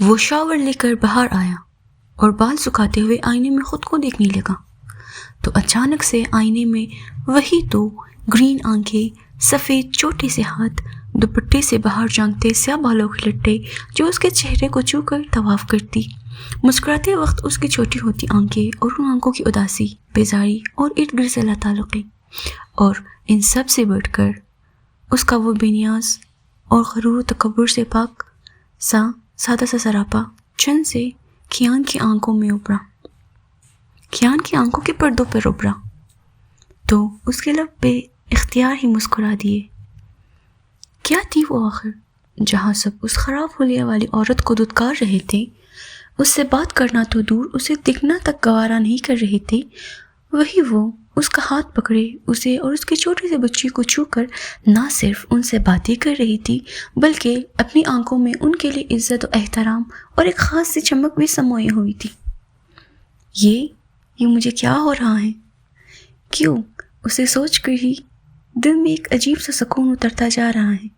وہ شاور لے کر باہر آیا اور بال سکھاتے ہوئے آئینے میں خود کو دیکھنے لگا تو اچانک سے آئینے میں وہی تو گرین آنکھیں، سفید چھوٹے سے ہاتھ، دوپٹے سے باہر جھانکتے سیاہ بالوں کے لٹے جو اس کے چہرے کو چھو کر طواف کرتی، مسکراتے وقت اس کی چھوٹی ہوتی آنکھیں اور ان آنکھوں کی اداسی، بیزاری اور ارد گرد سے تعلقیں، اور ان سب سے بڑھ کر اس کا وہ بے نیاز اور غرور و تکبر سے پاک سادہ سا سراپا چند سے کیان کی آنکھوں میں ابھرا، کیان کی آنکھوں کے پردوں پر ابھرا تو اس کے لب بے اختیار ہی مسکرا دیے۔ کیا تھی وہ آخر جہاں سب اس خراب حلیہ والی عورت کو دھتکار رہے تھے، اس سے بات کرنا تو دور اسے دیکھنا تک گوارا نہیں کر رہے تھے، وہی وہ اس کا ہاتھ پکڑے اسے اور اس کے چھوٹے سے بچی کو چھو کر نہ صرف ان سے باتیں کر رہی تھی بلکہ اپنی آنکھوں میں ان کے لیے عزت و احترام اور ایک خاص سی چمک بھی سموئی ہوئی تھی۔ یہ مجھے کیا ہو رہا ہے؟ کیوں؟ اسے سوچ کر ہی دل میں ایک عجیب سا سکون اترتا جا رہا ہے۔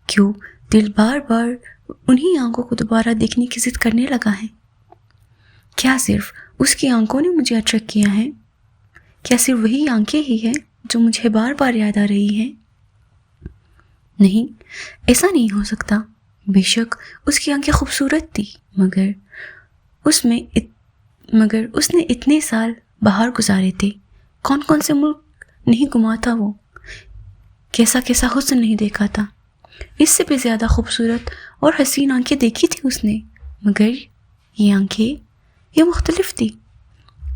کیوں دل بار بار انہی آنکھوں کو دوبارہ دیکھنے کی ضد کرنے لگا ہے؟ کیا صرف اس کی آنکھوں نے مجھے اٹریکٹ کیا ہے؟ کیا صرف وہی آنکھیں ہی ہیں جو مجھے بار بار یاد آ رہی ہیں؟ نہیں، ایسا نہیں ہو سکتا۔ بے شک اس کی آنکھیں خوبصورت تھی، مگر اس نے اتنے سال باہر گزارے تھے، کون کون سے ملک نہیں گھما تھا، وہ کیسا حسن نہیں دیکھا تھا، اس سے بھی زیادہ خوبصورت اور حسین آنکھیں دیکھی تھی اس نے، مگر یہ آنکھیں یہ مختلف تھی،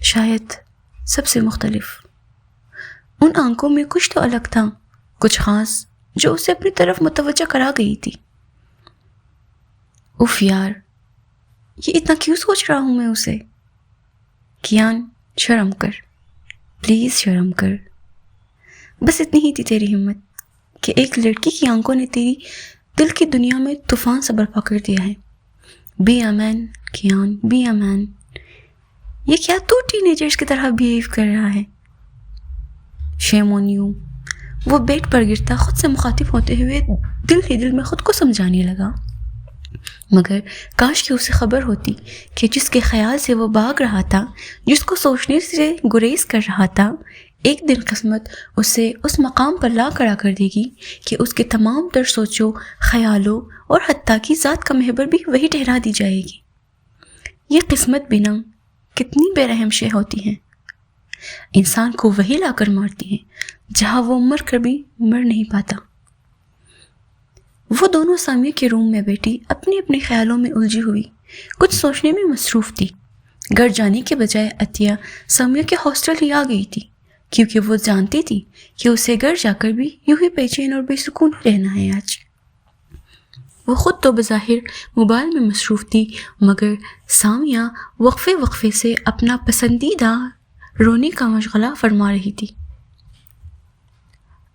شاید سب سے مختلف۔ ان آنکھوں میں کچھ تو الگ تھا، کچھ خاص جو اسے اپنی طرف متوجہ کرا گئی تھی۔ اف یار، یہ اتنا کیوں سوچ رہا ہوں میں اسے؟ کیان، شرم کر، پلیز شرم کر۔ بس اتنی ہی تھی تیری ہمت کہ ایک لڑکی کی آنکھوں نے تیری دل کی دنیا میں طوفان سا برپا کر دیا ہے۔ Be a man Kian, be a man. یہ کیا تو ٹین ایجرز کی طرح بیہیو کر رہا ہے؟ شیم آن یو۔ وہ بیڈ پر گرتا خود سے مخاطب ہوتے ہوئے دل ہی دل میں خود کو سمجھانے لگا، مگر کاش کہ اسے خبر ہوتی کہ جس کے خیال سے وہ بھاگ رہا تھا، جس کو سوچنے سے گریز کر رہا تھا، ایک دن قسمت اسے اس مقام پر لا کھڑا کر دے گی کہ اس کے تمام تر سوچوں، خیالوں اور حتیٰ کی ذات کا محور بھی وہی ٹھہرا دی جائے گی۔ یہ قسمت بنا کتنی بے رحم شے ہوتی ہیں، انسان کو وہی لا کر مارتی ہیں جہاں وہ مر کر بھی مر نہیں پاتا۔ وہ دونوں سامیہ کے روم میں بیٹھی اپنے اپنے خیالوں میں الجھی ہوئی کچھ سوچنے میں مصروف تھی۔ گھر جانے کے بجائے عطیہ سامیہ کے ہاسٹل ہی آ گئی تھی، کیونکہ وہ جانتی تھی کہ اسے گھر جا کر بھی یوں ہی بے چین اور بے سکون رہنا ہے آج۔ وہ خود تو بظاہر موبائل میں مصروف تھی، مگر سامیہ وقفے سے اپنا پسندیدہ رونے کا مشغلہ فرما رہی تھی۔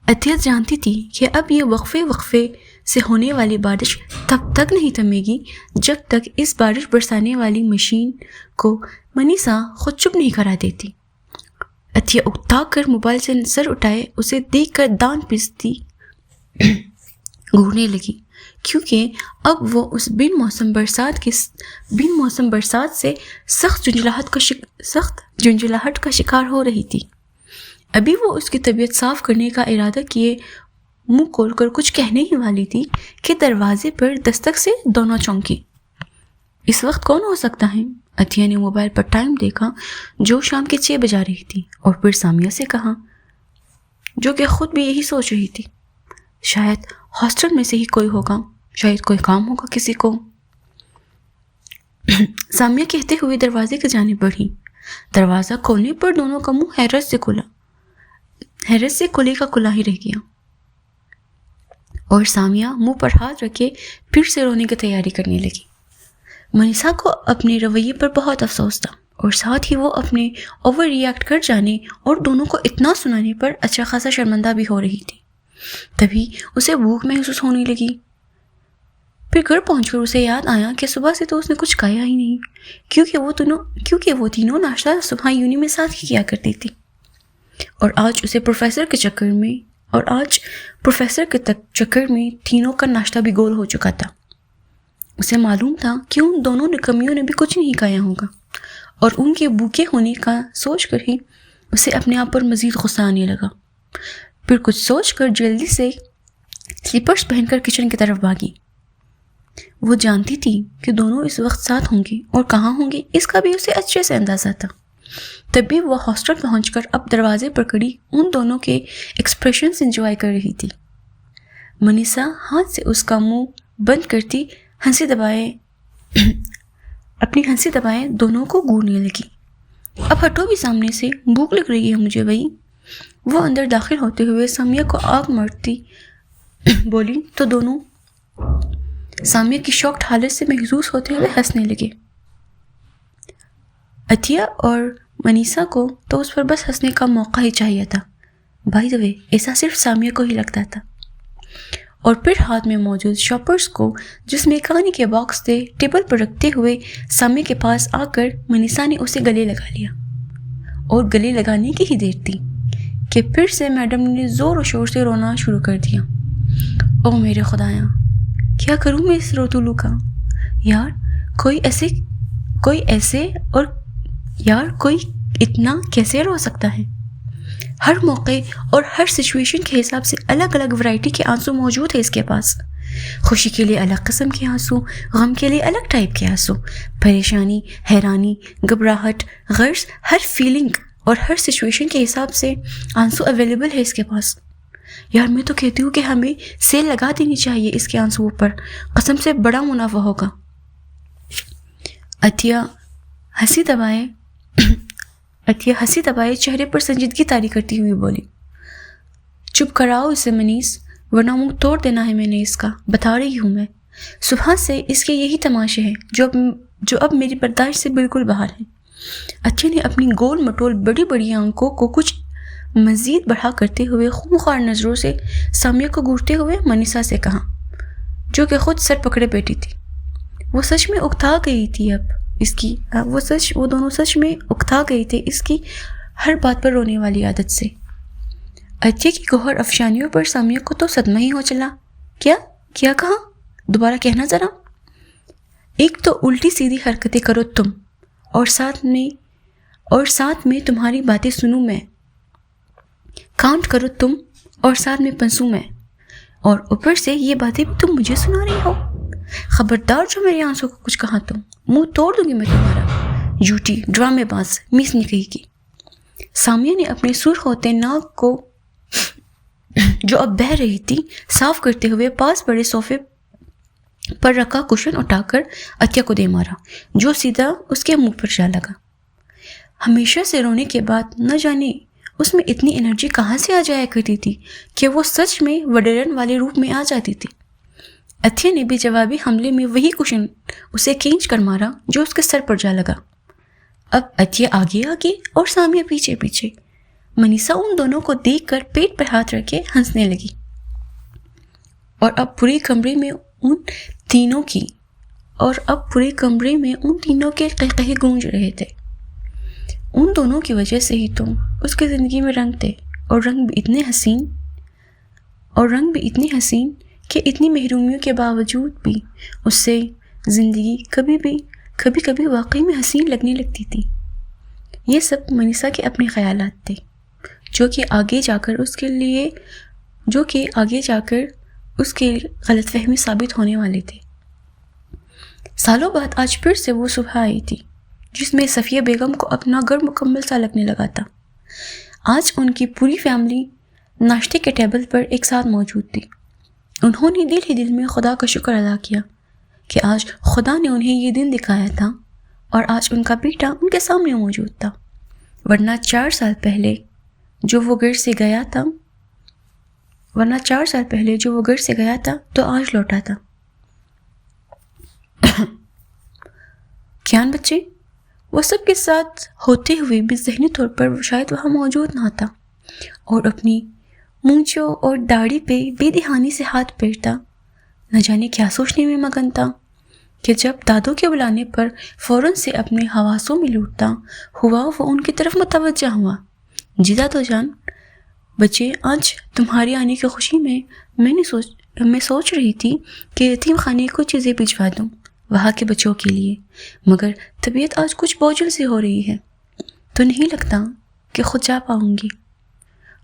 عطیہ جانتی تھی کہ اب یہ وقفے سے ہونے والی بارش تب تک نہیں تھمے گی جب تک اس بارش برسانے والی مشین کو منیسا خود چپ نہیں کرا دیتی۔ عطیہ اکتا کر موبائل سے سر اٹھائے اسے دیکھ کر دان پستی گھورنے لگی، کیونکہ اب وہ اس بن موسم برسات سے سخت جھنجھلاہٹ کا شکار ہو رہی تھی۔ ابھی وہ اس کی طبیعت صاف کرنے کا ارادہ کیے منہ کھول کر کچھ کہنے ہی والی تھی کہ دروازے پر دستک سے دونوں چونکی۔ اس وقت کون ہو سکتا ہے؟ عطیہ نے موبائل پر ٹائم دیکھا جو شام کے 6 بجا رہی تھی، اور پھر سامیہ سے کہا، جو کہ خود بھی یہی سوچ رہی تھی، شاید ہاسٹل میں سے ہی کوئی ہوگا، شاید کوئی کام ہوگا کسی کو۔ سامیہ کہتے ہوئے دروازے کی جانب بڑھی۔ دروازہ کھولنے پر دونوں کا منہ حیرت سے کھلے کا کھلا ہی رہ گیا، اور سامیہ منہ پر ہاتھ رکھے پھر سے رونے کی تیاری کرنے لگی۔ منیسا کو اپنے رویے پر بہت افسوس تھا، اور ساتھ ہی وہ اپنے اوور ری ایکٹ کر جانے اور دونوں کو اتنا سنانے پر اچھا خاصا شرمندہ بھی ہو رہی تھی۔ تبھی اسے بھوک محسوس ہونے لگی۔ پھر گھر پہنچ کر اسے یاد آیا کہ صبح سے تو اس نے کچھ کھایا ہی نہیں، کیونکہ وہ تینوں ناشتہ صبح یونی میں ساتھ ہی کیا کرتی تھی، اور آج پروفیسر کے چکر میں تینوں کا ناشتہ بھی گول ہو چکا تھا۔ اسے معلوم تھا کہ ان دونوں نکمیوں نے بھی کچھ نہیں کھایا ہوگا، اور ان کے بھوکے ہونے کا سوچ کر ہی اسے اپنے آپ پر مزید غصہ آنے لگا۔ پھر کچھ سوچ کر جلدی سے سلیپرز پہن کر کچن کی طرف بھاگی۔ وہ جانتی تھی کہ دونوں اس وقت ساتھ ہوں گے اور کہاں ہوں گے اس کا بھی اسے اچھے سے اندازہ تھا۔ تبھی وہ ہاسٹل پہنچ کر اب دروازے پر کھڑی ان دونوں کے ایکسپریشنز انجوائے کر رہی تھی۔ منیسا ہاتھ سے اس کا منہ بند کرتی اپنی ہنسی دبائے دونوں کو گھورنے لگی۔ اب ہٹو بھی سامنے سے، بھوک لگ رہی ہے مجھے بھائی۔ وہ اندر داخل ہوتے ہوئے سامیہ کو آگ مارتی بولی تو دونوں سامیہ کی شاکڈ حالت سے محظوظ ہوتے ہوئے ہنسنے لگے۔ عطیہ اور منیسا کو تو اس پر بس ہنسنے کا موقع ہی چاہیے تھا۔ بائی دا وے ایسا صرف سامیہ کو ہی لگتا تھا۔ اور پھر ہاتھ میں موجود شاپرز کو جس میں کھانے کے باکس تھے ٹیبل پر رکھتے ہوئے سامیہ کے پاس آ کر منیسا نے اسے گلے لگا لیا، اور گلے لگانے کی ہی دیر تھی کہ پھر سے میڈم نے زور و شور سے رونا شروع کر دیا۔ او میرے خدایا، کیا کروں میں اس روتولو کا؟ یار کوئی اتنا کیسے رو سکتا ہے؟ ہر موقع اور ہر سچویشن کے حساب سے الگ الگ ورائٹی کے آنسو موجود ہے اس کے پاس۔ خوشی کے لیے الگ قسم کے آنسو، غم کے لیے الگ ٹائپ کے آنسو، پریشانی، حیرانی، گھبراہٹ، غرض ہر فیلنگ اور ہر سچویشن کے حساب سے آنسو اویلیبل ہے اس کے پاس۔ یار میں تو کہتی ہوں کہ ہمیں سیل لگا دینی چاہیے اس کے آنسوؤں پر، قسم سے بڑا منافع ہوگا۔ عطیہ ہنسی دبائے چہرے پر سنجیدگی طاری کرتی ہوئی بولی، چپ کراؤ اسے منیس، ورنہ منہ توڑ دینا ہے میں نے اس کا، بتا رہی ہوں میں۔ صبح سے اس کے یہی تماشے ہیں جو اب میری برداشت سے بالکل باہر ہیں۔ عطیہ نے اپنی گول مٹول بڑی بڑی آنکھوں کو کچھ مزید بڑھا کرتے ہوئے خونخوار نظروں سے سامیہ کو گھورتے ہوئے منیسا سے کہا، جو کہ خود سر پکڑے بیٹھی تھی۔ وہ سچ میں اکتا گئی تھی اب اس کی، وہ دونوں سچ میں اکتا گئے تھے اس کی ہر بات پر رونے والی عادت سے۔ عطیہ کی گوہر افشانیوں پر سامیہ کو تو صدمہ ہی ہو چلا۔ کیا کہا؟ دوبارہ کہنا ذرا۔ ایک تو الٹی سیدھی حرکتیں کرو تم، اور ساتھ میں تمہاری باتیں سنوں میں، کاؤنٹ کرو تم اور ساتھ میں پنسوں میں، اور اوپر سے یہ باتیں بھی تم مجھے سنا رہی ہو۔ خبردار جو میرے آنسوں کو کچھ کہا تو منہ توڑ دوں گی میں تمہارا، جھوٹی ڈرامے باز میس نے کہی کی۔ سامیہ نے اپنے سرخ ہوتے ناک کو جو اب بہہ رہی تھی صاف کرتے ہوئے پاس بڑے صوفے پر رکھا کشن اٹھا کر عطیہ کو دے مارا، جو سیدھا اس کے منہ پر جا لگا۔ ہمیشہ سے رونے کے بعد نہ جانے اس میں اتنی انرجی کہاں سے آ جایا کرتی تھی کہ وہ سچ میں وڈیرن والے روپ میں آ جاتی تھی۔ عطیہ نے بھی جوابی حملے میں وہی کشن اسے کھینچ کر مارا جو اس کے سر پر جا لگا۔ اب عطیہ آگے آگے اور سامیہ پیچھے پیچھے۔ منیسا ان دونوں کو دیکھ کر پیٹ پر ہاتھ رکھے ہنسنے لگی، اور اب پورے کمرے میں ان تینوں کے قہقہے گونج رہے تھے۔ ان دونوں کی وجہ سے ہی تو اس کی زندگی میں رنگ تھے، اور رنگ بھی اتنے حسین کہ اتنی محرومیوں کے باوجود بھی اس سے زندگی کبھی کبھی واقعی میں حسین لگنے لگتی تھی۔ یہ سب منیسا کے اپنے خیالات تھے، جو کہ آگے جا کر اس کے غلط فہمی ثابت ہونے والے تھے۔ سالوں بعد آج پھر سے وہ صبح آئی تھی جس میں صفیہ بیگم کو اپنا گھر مکمل سا لگنے لگا تھا۔ آج ان کی پوری فیملی ناشتے کے ٹیبل پر ایک ساتھ موجود تھی۔ انہوں نے دل ہی دل میں خدا کا شکر ادا کیا کہ آج خدا نے انہیں یہ دن دکھایا تھا اور آج ان کا بیٹا ان کے سامنے موجود تھا، ورنہ 4 سال پہلے جو وہ گھر سے گیا تھا تو آج لوٹا تھا۔ کیان بچے، وہ سب کے ساتھ ہوتے ہوئے بھی ذہنی طور پر شاید وہاں موجود نہ تھا، اور اپنی مونچھوں اور داڑھی پہ بے دہانی سے ہاتھ پھیرتا، نہ جانے کیا سوچنے میں مگن تھا کہ جب دادوں کے بلانے پر فوراً سے اپنے حواسوں میں لوٹتا ہوا وہ ان کی طرف متوجہ ہوا۔ جی دادو جان، بچے آج تمہاری آنے کی خوشی میں میں سوچ رہی تھی کہ یتیم خانے کو چیزیں بھجوا دوں، وہاں کے بچوں کے لیے، مگر طبیعت آج کچھ بوجھل سی ہو رہی ہے تو نہیں لگتا کہ خود جا پاؤں گی،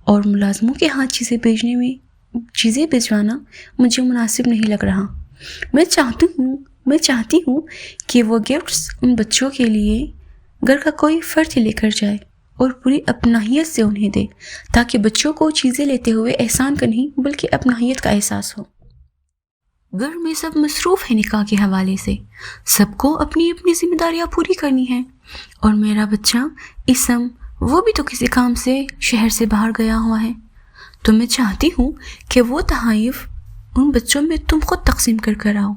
اور ملازموں کے ہاتھ چیزیں بھجوانا مجھے مناسب نہیں لگ رہا۔ میں چاہتی ہوں کہ وہ گفٹس ان بچوں کے لیے گھر کا کوئی فرد لے کر جائے اور پوری اپنائیت سے انہیں دے، تاکہ بچوں کو چیزیں لیتے ہوئے احسان کا نہیں بلکہ اپنائیت کا احساس ہو۔ گھر میں سب مصروف ہیں نکاح کے حوالے سے، سب کو اپنی اپنی ذمہ داریاں پوری کرنی ہیں، اور میرا بچہ اسم وہ بھی تو کسی کام سے شہر سے باہر گیا ہوا ہے، تو میں چاہتی ہوں کہ وہ تحائف ان بچوں میں تم خود تقسیم کر آؤ۔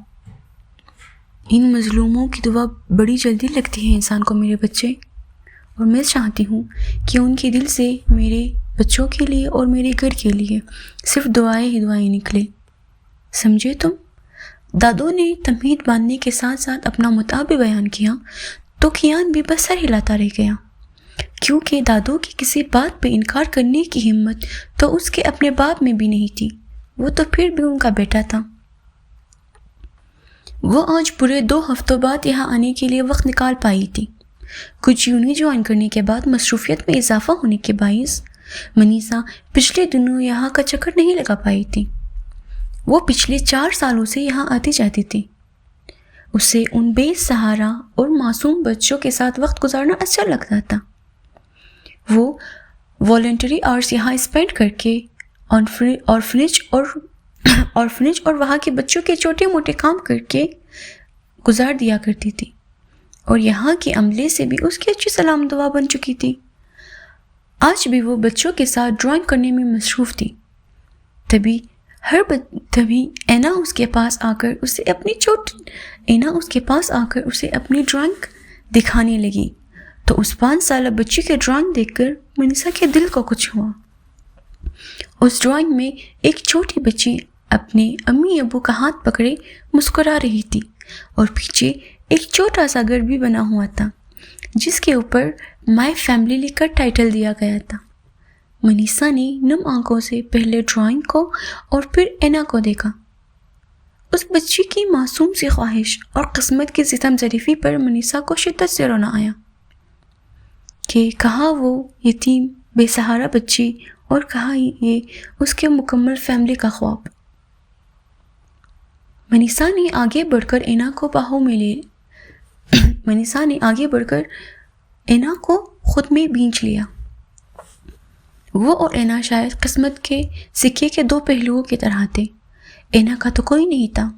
ان مظلوموں کی دعا بڑی جلدی لگتی ہے انسان کو میرے بچے، اور میں چاہتی ہوں کہ ان کے دل سے میرے بچوں کے لیے اور میرے گھر کے لیے صرف دعائیں ہی دعائیں نکلے، سمجھے تم؟ دادو نے تمہید باندھنے کے ساتھ ساتھ اپنا مدعا بھی بیان کیا تو کیان بھی بس سر ہلاتا رہ گیا، کیونکہ دادو کی کسی بات پہ انکار کرنے کی ہمت تو اس کے اپنے باپ میں بھی نہیں تھی، وہ تو پھر بھی ان کا بیٹا تھا۔ وہ آج پورے 2 ہفتوں بعد یہاں آنے کے لیے وقت نکال پائی تھی۔ کچھ یونٹ جوائن کرنے کے بعد مصروفیت میں اضافہ ہونے کے باعث منیسا پچھلے دنوں یہاں کا چکر نہیں لگا پائی تھی۔ وہ پچھلے 4 سالوں سے یہاں آتی جاتی تھی۔ اسے ان بے سہارا اور معصوم بچوں کے ساتھ وقت گزارنا اچھا لگتا تھا۔ وہ والنٹری آورز یہاں اسپینڈ کر کے آرفنیج اور وہاں کے بچوں کے چھوٹے موٹے کام کر کے گزار دیا کرتی تھی، اور یہاں کے عملے سے بھی اس کی اچھی سلام دعا بن چکی تھی۔ آج بھی وہ بچوں کے ساتھ ڈرائنگ کرنے میں مصروف تھی۔ تبھی اینا اس کے پاس آ کر اسے اپنی ڈرائنگ دکھانے لگی تو اس 5 سالہ بچی کے ڈرائنگ دیکھ کر منیسا کے دل کو کچھ ہوا۔ اس ڈرائنگ میں ایک چھوٹی بچی اپنے امی ابو کا ہاتھ پکڑے مسکرا رہی تھی، اور پیچھے ایک چھوٹا سا گھر بھی بنا ہوا تھا جس کے اوپر مائی فیملی لکھ کر ٹائٹل دیا گیا تھا۔ منیسا نے نم آنکھوں سے پہلے ڈرائنگ کو اور پھر اینا کو دیکھا۔ اس بچی کی معصوم سی خواہش اور قسمت کی ستم ظریفی پر منیسا کو شدت سے رونا آیا کہ کہاں وہ یتیم بے سہارا بچی اور کہاں یہ اس کے مکمل فیملی کا خواب۔ منیسا نے آگے بڑھ کر اینا کو خود میں بھینچ لیا۔ وہ اور اینا شاید قسمت کے سکے کے 2 پہلوؤں کی طرح تھے۔ اینا کا تو کوئی نہیں تھا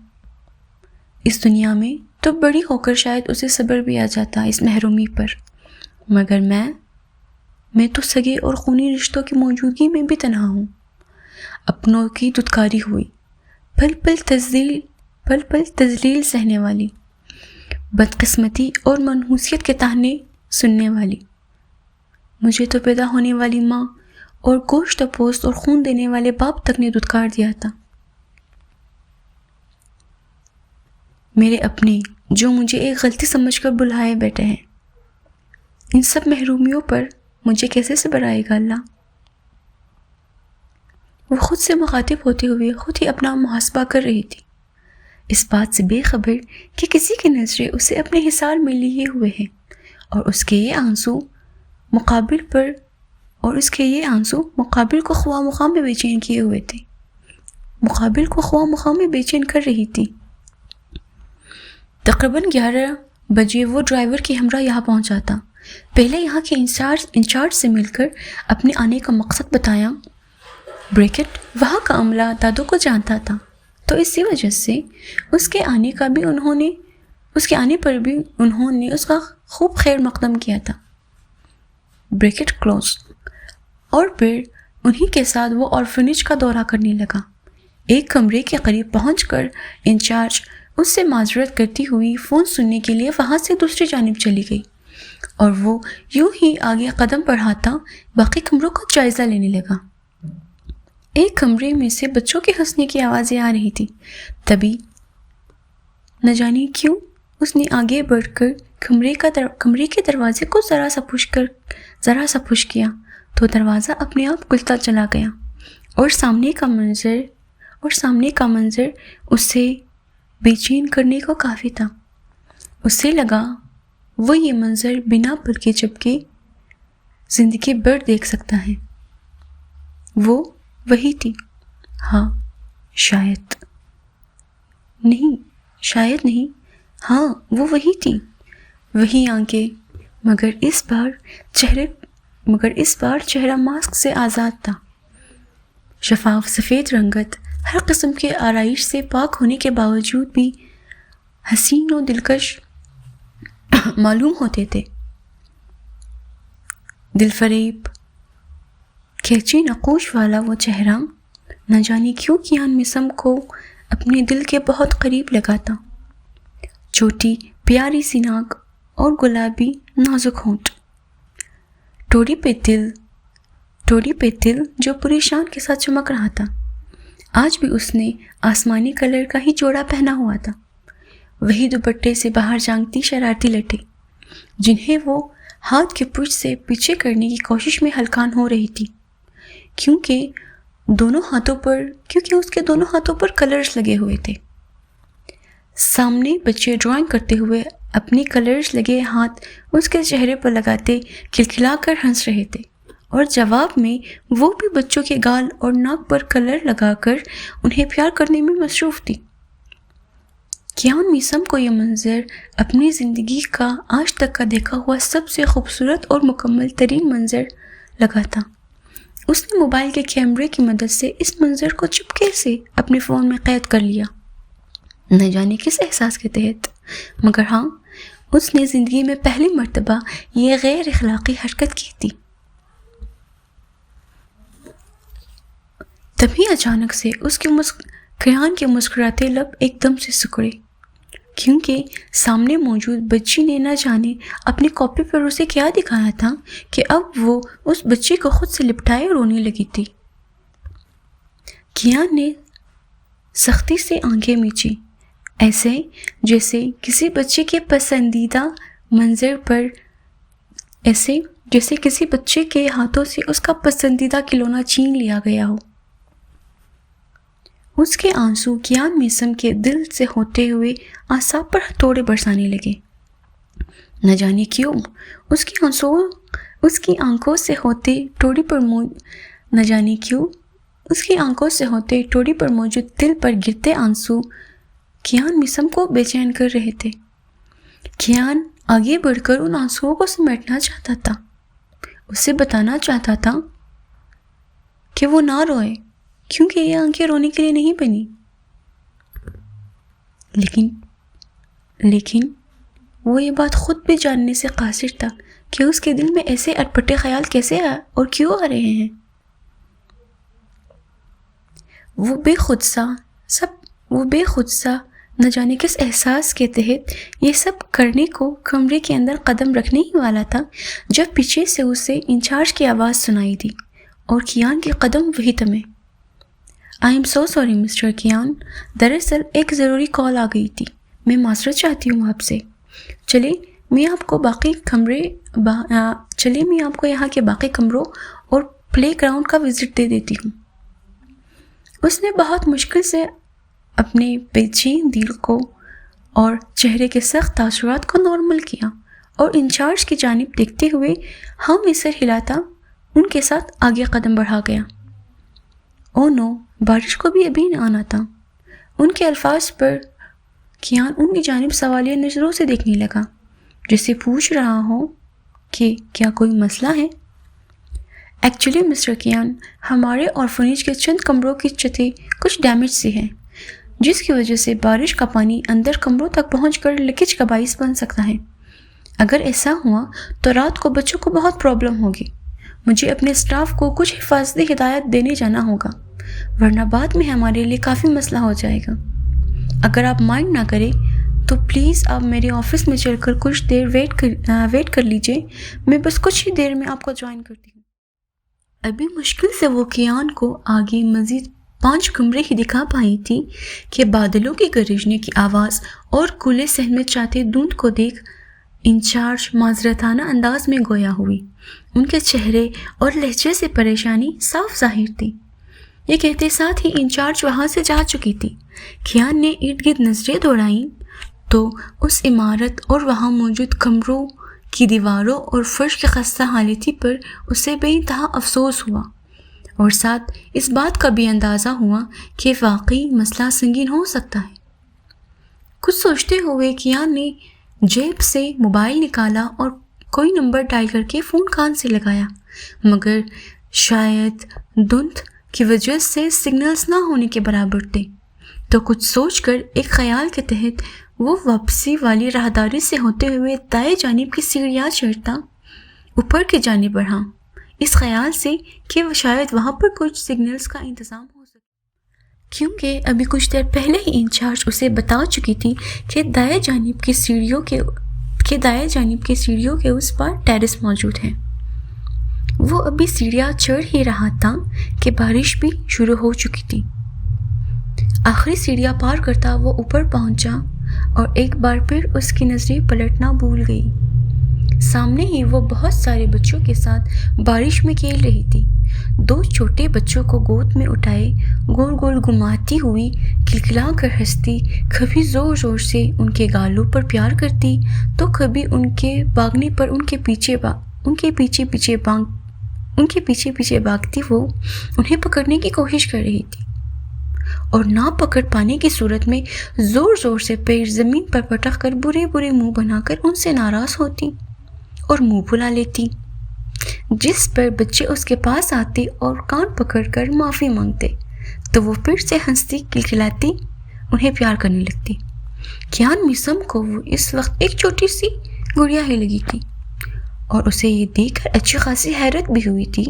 اس دنیا میں، تو بڑی ہو کر شاید اسے صبر بھی آ جاتا اس محرومی پر، مگر میں تو سگے اور خونی رشتوں کی موجودگی میں بھی تنہا ہوں۔ اپنوں کی دھتکاری ہوئی، پل پل تذلیل سہنے والی، بدقسمتی اور منحوسیت کے طعنے سننے والی۔ مجھے تو پیدا ہونے والی ماں اور گوشت و پوست اور خون دینے والے باپ تک نے دھتکار دیا تھا۔ میرے اپنے جو مجھے ایک غلطی سمجھ کر بلائے بیٹھے ہیں، ان سب محرومیوں پر مجھے کیسے صبر آئے گا اللہ؟ وہ خود سے مخاطب ہوتے ہوئے خود ہی اپنا محاسبہ کر رہی تھی، اس بات سے بے خبر کہ کسی کی نظریں اسے اپنے حصار میں لیے ہوئے ہیں، اور اس کے یہ آنسو مقابل کو خواہ مخواہ میں بے چین کیے ہوئے تھے، مقابل کو خواہ مخواہ میں بے چین کر رہی تھی۔ تقریباً 11 بجے وہ ڈرائیور کے ہمراہ یہاں پہنچا تھا۔ پہلے یہاں کے انچارج سے مل کر اپنے آنے کا مقصد بتایا۔ بریکٹ وہاں کا عملہ دادو کو جانتا تھا، تو اسی وجہ سے اس کے آنے پر بھی انہوں نے اس کا خوب خیر مقدم کیا تھا۔ بریکٹ کلوز، اور پھر انہی کے ساتھ وہ آرفنیج کا دورہ کرنے لگا۔ ایک کمرے کے قریب پہنچ کر انچارج اس سے معذرت کرتی ہوئی فون سننے کے لیے وہاں سے دوسری جانب چلی گئی، اور وہ یوں ہی آگے قدم بڑھاتا باقی کمروں کا جائزہ لینے لگا۔ ایک کمرے میں سے بچوں کے ہنسنے کی آوازیں آ رہی تھی۔ تبھی نہ جانے کیوں اس نے آگے بڑھ کر کمرے کے دروازے کو ذرا سا پش کیا تو دروازہ اپنے آپ کھلتا چلا گیا، اور سامنے کا منظر اسے بے چین کرنے کو کافی تھا۔ اسے لگا وہ یہ منظر بنا پر کے چپکے زندگی بھر دیکھ سکتا ہے۔ وہ وہی تھی۔ ہاں شاید نہیں، ہاں وہ وہی تھی، وہی آنکھیں، مگر اس بار چہرہ ماسک سے آزاد تھا۔ شفاف سفید رنگت ہر قسم کے آرائش سے پاک ہونے کے باوجود بھی حسین و دلکش معلوم ہوتے تھے۔ دل فریب کیچی نقوش والا وہ چہرہ نہ جانے کیوں کیان مسم کو اپنے دل کے بہت قریب لگاتا۔ چھوٹی پیاری سی ناک اور گلابی نازک ہونٹ، ٹوڑی پہ دل جو پوری شان کے ساتھ چمک رہا تھا۔ آج بھی اس نے آسمانی کلر کا ہی جوڑا پہنا ہوا تھا، وہی دوپٹے سے باہر جھانکتی شرارتی لٹیں جنہیں وہ ہاتھ کے پوچھ سے پیچھے کرنے کی کوشش میں ہلکان ہو رہی تھی، کیونکہ اس کے دونوں ہاتھوں پر کلرز لگے ہوئے تھے۔ سامنے بچے ڈرائنگ کرتے ہوئے اپنی کلرز لگے ہاتھ اس کے چہرے پر لگاتے کھلکھلا کر ہنس رہے تھے، اور جواب میں وہ بھی بچوں کے گال اور ناک پر کلر لگا کر انہیں پیار کرنے میں مصروف تھی۔ کیان میسم کو یہ منظر اپنی زندگی کا آج تک کا دیکھا ہوا سب سے خوبصورت اور مکمل ترین منظر لگا تھا۔ اس نے موبائل کے کیمرے کی مدد سے اس منظر کو چپکے سے اپنے فون میں قید کر لیا، نہ جانے کس احساس کے تحت، مگر ہاں اس نے زندگی میں پہلی مرتبہ یہ غیر اخلاقی حرکت کی تھی۔ تبھی اچانک سے اس کے کیان کے مسکراتے لب ایک دم سے سکڑے، کیونکہ سامنے موجود بچی نے نہ جانے اپنی کاپی پر اسے کیا دکھایا تھا کہ اب وہ اس بچی کو خود سے لپٹائے رونے لگی تھی۔ کیان نے سختی سے آنکھیں میچی، ایسے جیسے کسی بچے کے پسندیدہ منظر پر، ایسے جیسے کسی بچے کے ہاتھوں سے اس کا پسندیدہ کھلونا چھین لیا گیا ہو۔ اس کے آنسو کیان میسم کے دل سے ہوتے ہوئے اعصاب پر ہتھوڑے برسانے لگے۔ نہ جانے کیوں اس کی آنکھوں سے ہوتے ٹوڑی پر موجود دل پر گرتے آنسو کیان میسم کو بے چین کر رہے تھے۔ کیان آگے بڑھ کر ان آنسوؤں کو سمیٹنا چاہتا تھا، اسے بتانا چاہتا تھا کہ وہ نہ روئے، کیونکہ یہ آنکھیں رونے کے لیے نہیں بنی، لیکن وہ یہ بات خود بھی جاننے سے قاصر تھا کہ اس کے دل میں ایسے اٹپٹے خیال کیسے اور کیوں آ رہے ہیں۔ وہ بے خود سا نہ جانے کس احساس کے تحت یہ سب کرنے کو کمرے کے اندر قدم رکھنے ہی والا تھا جب پیچھے سے اسے انچارج کی آواز سنائی دی اور کیان کے قدم وہی تھمے۔ I am so sorry mister Kian, دراصل ایک ضروری کال آ گئی تھی، میں معذرت چاہتی ہوں آپ سے۔ چلے میں آپ کو یہاں کے باقی کمروں اور پلے گراؤنڈ کا وزٹ دے دیتی ہوں۔ اس نے بہت مشکل سے اپنے بے چین دل کو اور چہرے کے سخت تاثرات کو نارمل کیا اور انچارج کی جانب دیکھتے ہوئے ہاں میں سر ہلاتا ان کے ساتھ آگے قدم بڑھا گیا۔ او نو، بارش کو بھی ابھی نہ آنا تھا۔ ان کے الفاظ پر کیان ان کی جانب سوالیہ نظروں سے دیکھنے لگا، جسے پوچھ رہا ہو کہ کیا کوئی مسئلہ ہے۔ ایکچولی مسٹر کیان، ہمارے آرفنیج کے چند کمروں کی چھتیں کچھ ڈیمیج سی ہیں، جس کی وجہ سے بارش کا پانی اندر کمروں تک پہنچ کر لیکیج کا باعث بن سکتا ہے۔ اگر ایسا ہوا تو رات کو بچوں کو بہت پرابلم ہوگی۔ مجھے اپنے اسٹاف کو کچھ حفاظتی ہدایت دینے جانا ہوگا، ورنہ بعد میں ہمارے لیے کافی مسئلہ ہو جائے گا۔ اگر آپ مائنڈ نہ کریں تو پلیز آپ میرے آفس میں چل کر کچھ دیر ویٹ کر لیجئے، میں بس کچھ ہی دیر میں آپ کو جوائن کرتی ہوں۔ ابھی مشکل سے وہ کیان کو آگے مزید 5 کمرے ہی دکھا پائی تھی کہ بادلوں کی گرجنے کی آواز اور کھلے صحن میں چاہتے دھند کو دیکھ انچارج معذرتانہ انداز میں گویا ہوئی۔ ان کے چہرے اور لہجے سے پریشانی صاف ظاہر تھی۔ یہ کہتے ساتھ ہی انچارج وہاں سے جا چکی تھی۔ کیان نے ارد گرد نظریں دوڑائیں تو اس عمارت اور وہاں موجود کمروں کی دیواروں اور فرش کی خستہ حالتی پر اسے بے انتہا افسوس ہوا، اور ساتھ اس بات کا بھی اندازہ ہوا کہ واقعی مسئلہ سنگین ہو سکتا ہے۔ کچھ سوچتے ہوئے کیان نے جیب سے موبائل نکالا اور کوئی نمبر ڈائل کر کے فون کان سے لگایا، مگر شاید دھند کی وجہ سے سگنلز نہ ہونے کے برابر تھے۔ تو کچھ سوچ کر ایک خیال کے تحت وہ واپسی والی راہداری سے ہوتے ہوئے دائیں جانب کی سیڑھیاں چڑھتا اوپر کی جانب بڑھا، اس خیال سے کہ وہ شاید وہاں پر کچھ سگنلز کا انتظام ہو سکے، کیونکہ ابھی کچھ دیر پہلے ہی انچارج اسے بتا چکی تھی کہ دائیں جانب کی سیڑھیوں کے اس پار ٹیرس موجود ہے۔ وہ ابھی سیڑھیاں چڑھ ہی رہا تھا کہ بارش بھی شروع ہو چکی تھی۔ آخری سیڑھیاں پار کرتا وہ اوپر پہنچا اور ایک بار پھر اس کی نظریں پلٹنا بھول گئی۔ سامنے ہی وہ بہت سارے بچوں کے ساتھ بارش میں کھیل رہی تھی۔ دو چھوٹے بچوں کو گود میں اٹھائے گول گول گھماتی ہوئی کلکلا کر ہنستی، کبھی زور زور سے ان کے گالوں پر پیار کرتی تو کبھی ان کے بھاگنے پر ان کے پیچھے پیچھے بھاگتی وہ انہیں پکڑنے کی کوشش کر رہی تھی، اور نہ پکڑ پانے کی صورت میں زور زور سے پیر زمین پر پٹک کر برے برے منہ بنا کر ان سے ناراض ہوتی اور منہ بلا لیتی، جس پر بچے اس کے پاس آتے اور کان پکڑ کر معافی مانگتے تو وہ پھر سے ہنستی کلکلاتی انہیں پیار کرنے لگتی۔ کیان میسم کو وہ اس وقت ایک چھوٹی سی گڑیا ہی لگی تھی، اور اسے یہ دیکھ کر اچھی خاصی حیرت بھی ہوئی تھی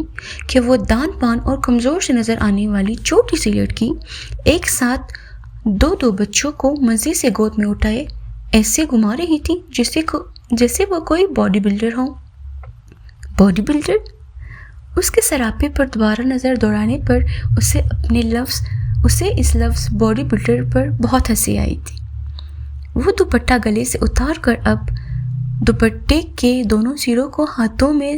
کہ وہ دان پان اور کمزور سے نظر آنے والی چھوٹی سی لڑکی ایک ساتھ دو بچوں کو مزے سے گود میں اٹھائے ایسے گھما رہی تھی جیسے وہ کوئی باڈی بلڈر ہو۔ Body builder? اس کے سراپے پر دوبارہ نظر دوڑانے پر اسے اس لفظ باڈی بلڈر پر بہت ہنسی آئی تھی۔ وہ دوپٹہ گلے سے اتار کر اب دوپٹے کے دونوں سروں کو ہاتھوں میں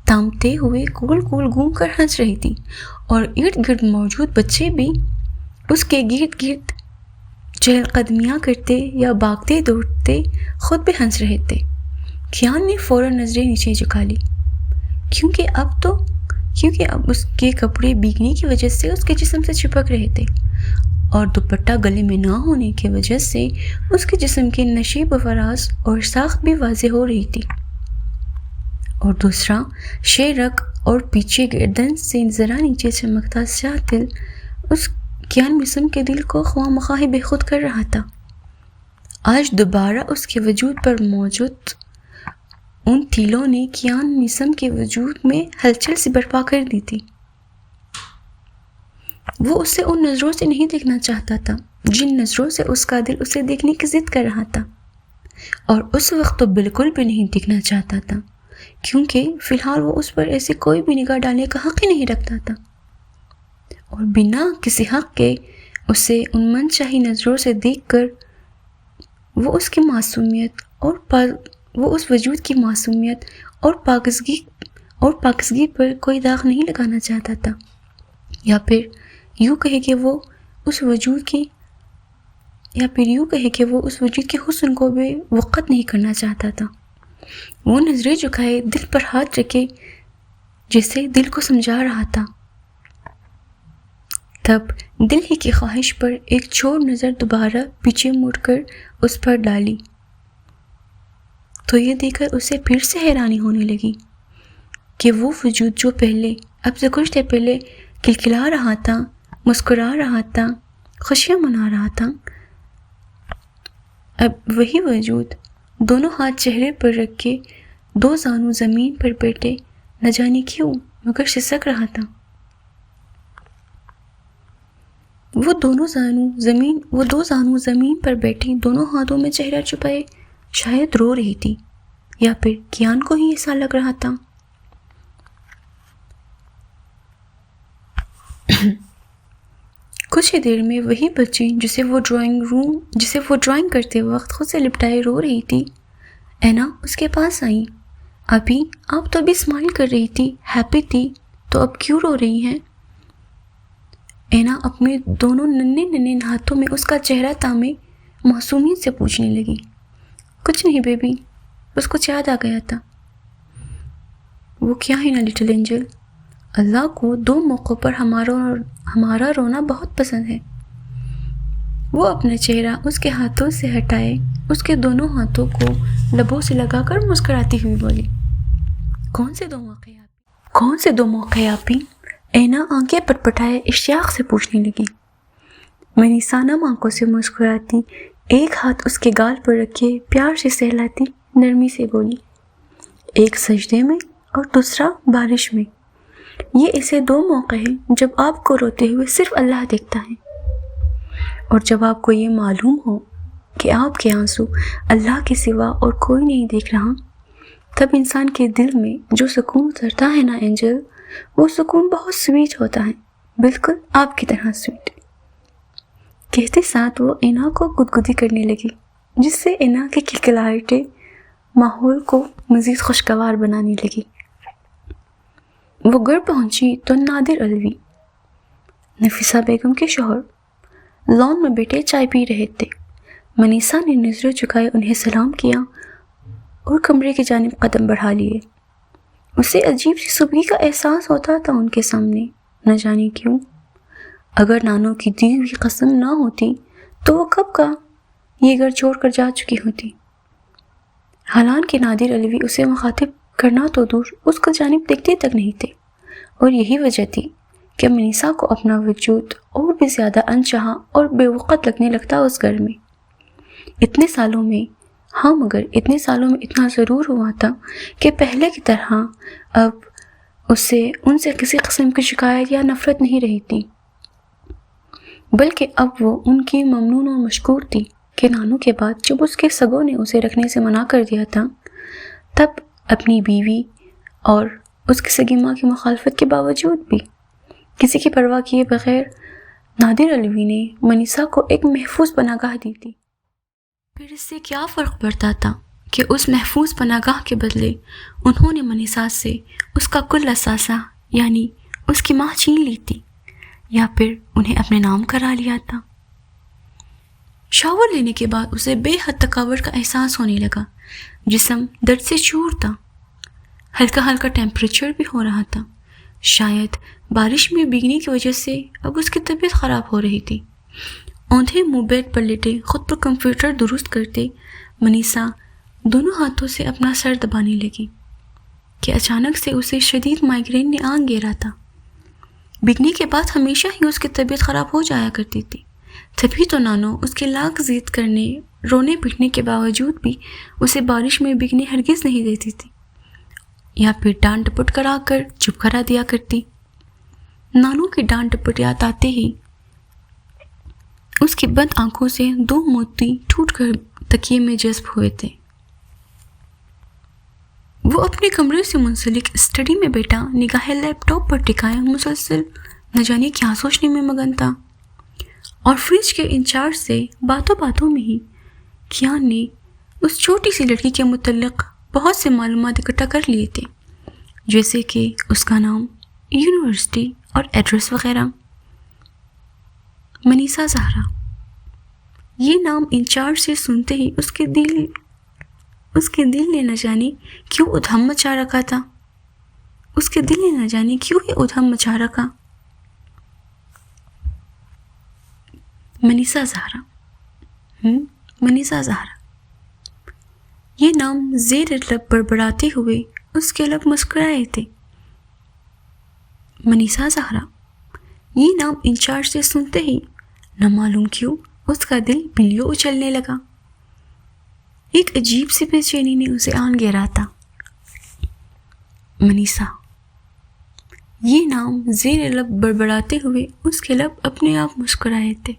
تھامتے ہوئے گول گول گھوم کر ہنس رہی تھی، اور ارد گرد موجود بچے بھی اس کے گرد گرد چہل قدمیاں کرتے یا بھاگتے دوڑتے خود بھی ہنس رہے تھے۔ کیان نے فوراً نظریں نیچے جھکا لی، کیونکہ اب اس کے کپڑے بھیگنے کی وجہ سے اس کے جسم سے چپک رہے تھے، اور دوپٹہ گلے میں نہ ہونے کی وجہ سے اس کے جسم کی نشیب و فراز اور ساخت بھی واضح ہو رہی تھی، اور دوسرا شیرک اور پیچھے گردن سے ذرا نیچے چمکتا سیاہ دل اس کیان میسم کے دل کو خواہ مخواہ بے خود کر رہا تھا۔ آج دوبارہ اس کے وجود پر موجود ان تیلوں نے کیان میسم کے وجود میں ہلچل سی برپا کر دی تھی۔ وہ اسے ان نظروں سے نہیں دیکھنا چاہتا تھا جن نظروں سے اس کا دل اسے دیکھنے کی ضد کر رہا تھا، اور اس وقت تو بالکل بھی نہیں دیکھنا چاہتا تھا، کیونکہ فی الحال وہ اس پر ایسی کوئی بھی نگاہ ڈالنے کا حق ہی نہیں رکھتا تھا، اور بنا کسی حق کے اسے ان من چاہی نظروں سے دیکھ کر وہ اس کی معصومیت وہ اس وجود کی معصومیت اور پاکیزگی پر کوئی داغ نہیں لگانا چاہتا تھا، یا پھر یوں کہے کہ وہ اس وجود کے حسن کو بھی وقت نہیں کرنا چاہتا تھا۔ وہ نظریں جھکائے دل پر ہاتھ رکھے جیسے دل کو سمجھا رہا تھا، تب دل ہی کی خواہش پر ایک چھوڑ نظر دوبارہ پیچھے مڑ کر اس پر ڈالی تو یہ دیکھ کر اسے پھر سے حیرانی ہونے لگی کہ وہ وجود جو اب سے کچھ دیر پہلے کلکلا رہا تھا، مسکرا رہا تھا، خوشیاں منا رہا تھا، اب وہی وجود دونوں ہاتھ چہرے پر رکھ کے دو زانو زمین پر بیٹھے نہ جانے کیوں مگر سسک رہا تھا۔ وہ دو زانو زمین پر بیٹھی دونوں ہاتھوں میں چہرہ چھپائے شاید رو رہی تھی، یا پھر کیان کو ہی ایسا لگ رہا تھا۔ کچھ ہی دیر میں وہی بچی جسے وہ ڈرائنگ کرتے وقت خود سے لپٹائے رو رہی تھی، اینا اس کے پاس آئی۔ ابھی آپ تو ابھی اسمائل کر رہی تھی، ہیپی تھی، تو اب کیوں رو رہی ہیں؟ اینا اپنے دونوں ننھے ہاتھوں میں اس کا چہرہ تھامے معصومیت سے پوچھنے لگی۔ کچھ نہیں بیبی، بس کچھ یاد آ گیا تھا۔ وہ کیا ہے نا لٹل اینجل، اللہ کو 2 موقعوں پر ہمارا رونا بہت پسند ہے۔ وہ اپنا چہرہ اس کے ہاتھوں سے ہٹائے اس کے دونوں ہاتھوں کو لبوں سے لگا کر مسکراتی ہوئی بولی، کون سے 2 موقع آپی؟ اینا آنکھیں پٹپٹائے اشتیاق سے پوچھنے لگی۔ منیسا نم آنکھوں سے مسکراتی ایک ہاتھ اس کے گال پر رکھے پیار سے سہلاتی نرمی سے بولی، ایک سجدے میں اور دوسرا بارش میں۔ یہ ایسے 2 موقع ہیں جب آپ کو روتے ہوئے صرف اللہ دیکھتا ہے، اور جب آپ کو یہ معلوم ہو کہ آپ کے آنسو اللہ کے سوا اور کوئی نہیں دیکھ رہا، تب انسان کے دل میں جو سکون اترتا ہے نا اینجل، وہ سکون بہت سویٹ ہوتا ہے، بالکل آپ کی طرح سویٹ۔ کہتے ساتھ وہ اینا کو گدگدی کرنے لگی، جس سے اینا کی کھلکھلاہٹیں ماحول کو مزید خوشگوار بنانے لگی۔ وہ گھر پہنچی تو نادر علوی، نفیسہ بیگم کے شوہر، لان میں بیٹھے چائے پی رہے تھے۔ منیسا نے نظریں جھکائے انہیں سلام کیا اور کمرے کی جانب قدم بڑھا لیے۔ اسے عجیب سی صبحی کا احساس ہوتا تھا ان کے سامنے، نہ جانے کیوں۔ اگر نانو کی دی ہوئی قسم نہ ہوتی تو وہ کب کا یہ گھر چھوڑ کر جا چکی ہوتی۔ حالانکہ نادر علوی اسے مخاطب کرنا تو دور، اس کو جانب دیکھتے تک نہیں تھے، اور یہی وجہ تھی کہ منیسا کو اپنا وجود اور بھی زیادہ انچاہا اور بے وقت لگنے لگتا اس گھر میں۔ اتنے سالوں میں اتنا ضرور ہوا تھا کہ پہلے کی طرح اب اسے ان سے کسی قسم کی شکایت یا نفرت نہیں رہی تھی، بلکہ اب وہ ان کی ممنون اور مشکور تھی کہ نانو کے بعد جب اس کے سگوں نے اسے رکھنے سے منع کر دیا تھا، تب اپنی بیوی اور اس کی سگی ماں کی مخالفت کے باوجود بھی کسی کی پرواہ کیے بغیر نادر علوی نے منیسا کو ایک محفوظ پناہ گاہ دی تھی۔ پھر اس سے کیا فرق پڑتا تھا کہ اس محفوظ پناہ گاہ کے بدلے انہوں نے منیسا سے اس کا کل اثاثہ یعنی اس کی ماں چھین لی تھی، یا پھر انہیں اپنے نام کرا لیا تھا۔ شاور لینے کے بعد اسے بے حد تھکاوٹ کا احساس ہونے لگا، جسم درد سے چور تھا، ہلکا ہلکا ٹیمپریچر بھی ہو رہا تھا۔ شاید بارش میں بھیگنے کی وجہ سے اب اس کی طبیعت خراب ہو رہی تھی۔ اوندھے منہ بیڈ پر لیٹے خود پر کمپیوٹر درست کرتے منیسا دونوں ہاتھوں سے اپنا سر دبانے لگی کہ اچانک سے اسے شدید مائیگرین نے آن گھیرا تھا۔ بھیگنے کے بعد ہمیشہ ہی اس کی طبیعت خراب ہو جایا کرتی تھی، تبھی تو نانو اس کے لاکھ ضد کرنے رونے پیٹنے کے باوجود بھی اسے بارش میں بھیگنے ہرگز نہیں دیتی تھی، یا پھر ڈانٹ ڈپٹ کرا کر چپ کرا دیا کرتی۔ نانو کی ڈانٹ ڈپٹ یاد آتے ہی اس کی بند آنکھوں سے 2 موتی ٹوٹ کر تکیے میں جذب ہوئے تھے۔ وہ اپنے کمرے سے منسلک اسٹڈی میں بیٹھا نگاہیں لیپ ٹاپ پر ٹکائے مسلسل نہ جانے کیا سوچنے میں مگن تھا، اور فریج کے انچارج سے باتوں باتوں میں ہی کیان نے اس چھوٹی سی لڑکی کے متعلق بہت سے معلومات اکٹھا کر لیے تھے، جیسے کہ اس کا نام، یونیورسٹی اور ایڈریس وغیرہ۔ منیسا زہرا، یہ نام انچارج سے سنتے ہی اس کے دل نے نہ جانے کیوں ادھم مچا رکھا۔ منیسا زہرا، یہ نام زیر لب بڑبڑاتے ہوئے اس کے لب مسکرائے تھے۔ منیسا زہرا، یہ نام انچارج سے سنتے ہی نہ معلوم کیوں اس کا دل بلیوں اچلنے لگا۔ ایک عجیب سی بے چینی نے اسے آن گھیرا تھا۔ منیسا، یہ نام زیر لب بڑبڑاتے ہوئے اس کے لب اپنے آپ مسکرائے تھے،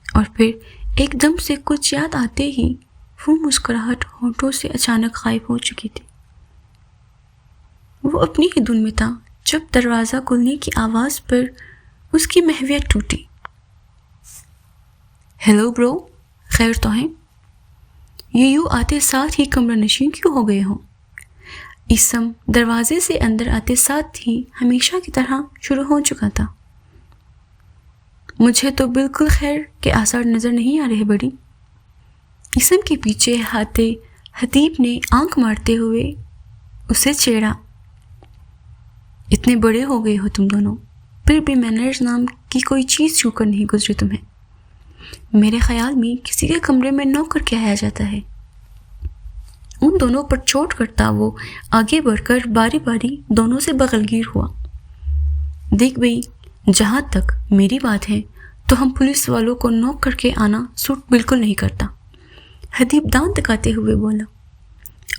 اور پھر ایک دم سے کچھ یاد آتے ہی وہ مسکراہٹ ہونٹوں سے اچانک غائب ہو چکی تھی۔ وہ اپنی ہی دھن میں تھا جب دروازہ کھلنے کی آواز پر اس کی محویت ٹوٹی۔ ہیلو برو، خیر تو ہیں؟ یہ یوں آتے ساتھ ہی کمرہ نشین کیوں ہو گئے ہوں؟ اسم دروازے سے اندر آتے ساتھ ہی ہمیشہ کی طرح شروع ہو چکا تھا۔ مجھے تو بالکل خیر کے آثار نظر نہیں آ رہے بڑی۔ اسم کے پیچھے ہاتھے حدیب نے آنکھ مارتے ہوئے اسے چھیڑا۔ اتنے بڑے ہو گئے ہو تم دونوں، پھر بھی مینرز نام کی کوئی چیز چھو کر نہیں گزری تمہیں۔ میرے خیال میں کسی کے کمرے میں نوکر کیا آیا جاتا ہے۔ ان دونوں پر چوٹ کرتا وہ آگے بڑھ کر باری باری دونوں سے بغلگیر ہوا۔ دیکھ بھئی، جہاں تک میری بات ہے تو ہم پولیس والوں کو نوک کر کے آنا سوٹ بالکل نہیں کرتا، حدیب دانت دکھاتے ہوئے بولا۔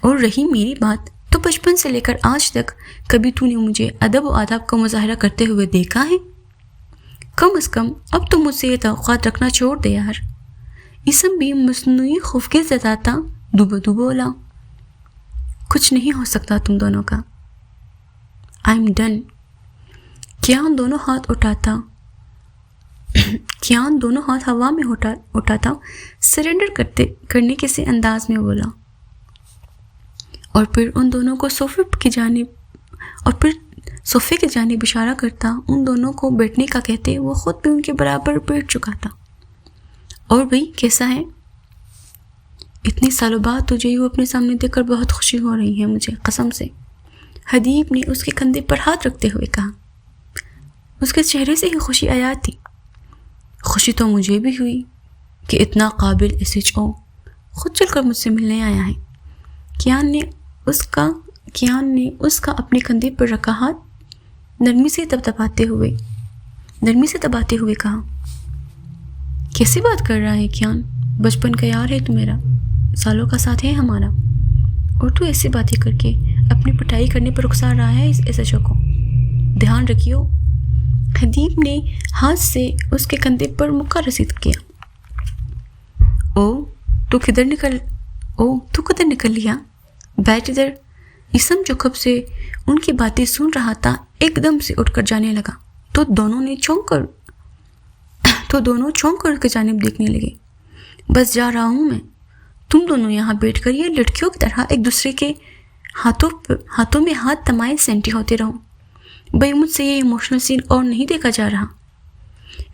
اور رہی میری بات تو بچپن سے لے کر آج تک کبھی تو نے مجھے ادب و آداب کا مظاہرہ کرتے ہوئے دیکھا ہے؟ کم از کم اب تو مجھ سے یہ توقعات رکھنا چھوڑ دے یار۔ اسم بھی مصنوعی خوف کے زداتا دو بولا۔ کچھ نہیں ہو سکتا تم دونوں کا۔ I am done. کیان دونوں ہاتھ ہوا میں اٹھاتا سرنڈر کرنے کے سے انداز میں بولا، اور پھر ان دونوں کو صوفے کی جانب اشارہ کرتا ان دونوں کو بیٹھنے کا کہتے وہ خود بھی ان کے برابر بیٹھ چکا تھا۔ اور بھئی کیسا ہے؟ اتنے سالوں بعد تجھے یوں اپنے سامنے دیکھ کر بہت خوشی ہو رہی ہے مجھے، قسم سے، حدیب نے اس کے کندھے پر ہاتھ رکھتے ہوئے کہا۔ اس کے چہرے سے ہی خوشی آیا تھی۔ خوشی تو مجھے بھی ہوئی کہ اتنا قابل SHO خود چل کر مجھ سے ملنے آیا ہے۔ کیان نے اس کا اپنے کندھے پر رکھا ہاتھ نرمی سے دباتے ہوئے کہا، کیسی بات کر رہا ہے کیان؟ بچپن کا یار ہے تو میرا، سالوں کا ساتھ ہے ہمارا، اور تو ایسی باتیں کر کے اپنی پٹائی کرنے پر اکسا رہا ہے اس SHO کو۔ دھیان رکھیو۔ حدیب نے ہاتھ سے اس کے کندھے پر مکہ رسید کیا۔ تو کدھر نکل لیا؟ بیٹھ ادھر۔ اسم جو کب سے ان کی باتیں سن رہا تھا ایک دم سے اٹھ کر جانے لگا تو دونوں چونک کر کے جانب دیکھنے لگے۔ بس جا رہا ہوں میں، تم دونوں یہاں بیٹھ کر یہ لڑکیوں کی طرح ایک دوسرے کے ہاتھوں میں ہاتھ تمائے سینٹی ہوتے رہو۔ بھئی مجھ سے یہ ایموشنل سین اور نہیں دیکھا جا رہا۔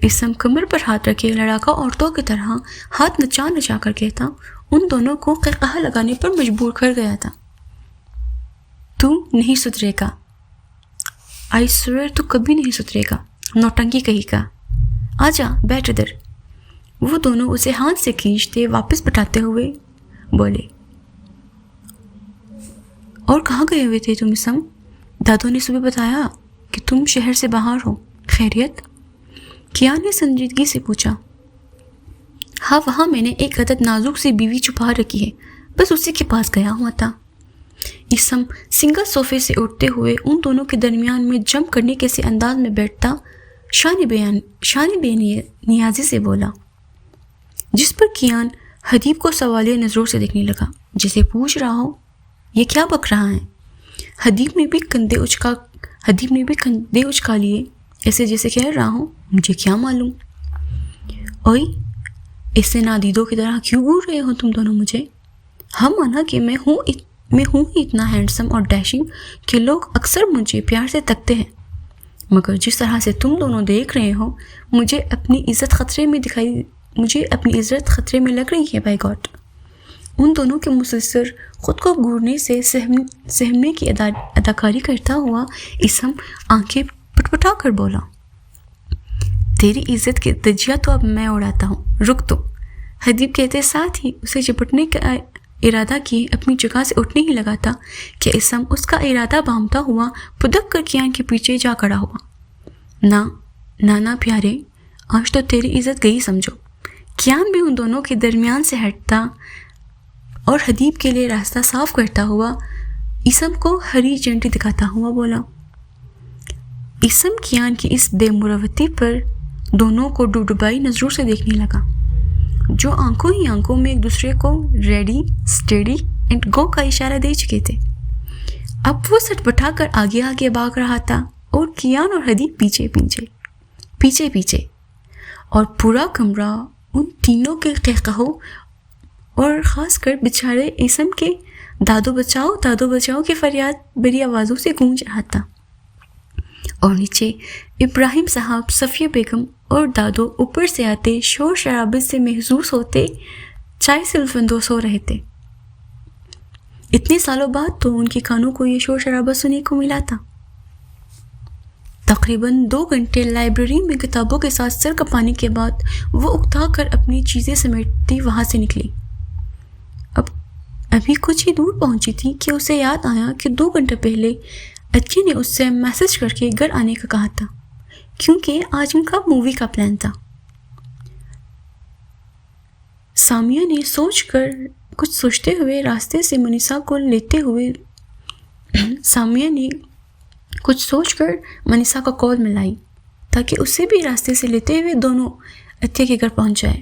اسم کمر پر ہاتھ رکھے لڑاکا عورتوں کی طرح ہاتھ نچا کر کہتا ان دونوں کو قہقہا لگانے پر مجبور کر گیا تھا۔ تو نہیں سدھرے گا، آئی سویر تو کبھی نہیں سدھرے گا، نوٹنکی کہی کا۔ آجا بیٹھ ادھر۔ وہ دونوں اسے ہاتھ سے کھینچتے واپس بٹھاتے ہوئے بولے، اور کہاں گئے ہوئے تھے تم اسم؟ دادو نے صبح بتایا کہ تم شہر سے باہر ہو، خیریت؟ کیان نے سنجیدگی سے پوچھا۔ ہاں، وہاں میں نے ایک عدد نازک سی بیوی چھپا رکھی ہے، بس اسی کے پاس گیا ہوا تھا۔ اسم سنگل صوفے سے اٹھتے ہوئے ان دونوں کے درمیان میں جمپ کرنے کے سے انداز میں بیٹھتا شان بے نیازی سے بولا، جس پر کیان حدیب کو سوالیہ نظروں سے دیکھنے لگا، جسے پوچھ رہا ہو یہ کیا بک رہا ہے۔ حدیب نے بھی کندھے اچکا لیے، ایسے جیسے کہہ رہا ہوں مجھے کیا معلوم۔ اوئی، ایسے نادیدوں کی طرح کیوں گھور رہے ہو تم دونوں مجھے؟ ہم مانا کہ میں ہوں ہی اتنا ہینڈسم اور ڈیشنگ کہ لوگ اکثر مجھے پیار سے تکتے ہیں، مگر جس طرح سے تم دونوں دیکھ رہے ہو مجھے اپنی عزت خطرے میں لگ رہی ہے۔ By God. ان دونوں کے مسلسل خود کو گھورنے سے سہمنے کی اداکاری کرتا ہوا اسم آنکھیں پٹپٹا کر بولا، تیری عزت کی دجیہ تو اب میں اڑاتا ہوں، رک تو۔ حدیب کہتے ساتھ ہی اسے چپٹنے کا ارادہ کیے اپنی جگہ سے اٹھنے ہی لگا تھا کہ اسم اس کا ارادہ بامتا ہوا پدک کر کیان کے پیچھے جا کھڑا ہوا۔ نانا پیارے، آج تو تیری عزت گئی سمجھو۔ کیان بھی ان دونوں کے درمیان سے ہٹتا اور حدیب کے لیے راستہ صاف کرتا ہوا اسم کو ہری جھنڈی دکھاتا ہوا بولا۔ اسم کیان کی اس بے مروتی پر دونوں کو ڈوڈبائی نظروں سے دیکھنے لگا، جو آنکھوں ہی آنکھوں میں ایک دوسرے کو ریڈی، اسٹیڈی اینڈ گو کا اشارہ دے چکے تھے۔ اب وہ سٹ بٹھا کر آگے بھاگ رہا تھا اور کیان اور حدیب پیچھے، اور پورا کمرہ ان تینوں کے قہقہوں اور خاص کر بیچارے اسم کے دادو بچاؤ کی فریاد بری آوازوں سے گونج رہا تھا۔ اور نیچے ابراہیم صاحب، صفیہ بیگم اور دادو اوپر سے آتے شور شرابے سے محسوس ہوتے چائے سے لطف ہو رہے تھے۔ اتنے سالوں بعد تو ان کے کانوں کو یہ شور شرابہ سننے کو ملا تھا۔ تقریباً 2 گھنٹے لائبریری میں کتابوں کے ساتھ سر کپانے کے بعد وہ اکتا کر اپنی چیزیں سمیٹتی وہاں سے نکلی۔ ابھی کچھ ہی دور پہنچی تھی کہ اسے یاد آیا کہ 2 گھنٹے پہلے اچھی نے اس سے میسج کر کے گھر آنے کا کہا تھا، کیونکہ آج ان کا مووی کا پلان تھا۔ سامیہ نے کچھ سوچتے ہوئے راستے سے منیسا کو لیتے ہوئے کچھ سوچ کر منیسا کو کال ملائی تاکہ اسے بھی راستے سے لیتے ہوئے دونوں اتیا کے گھر پہنچ جائے۔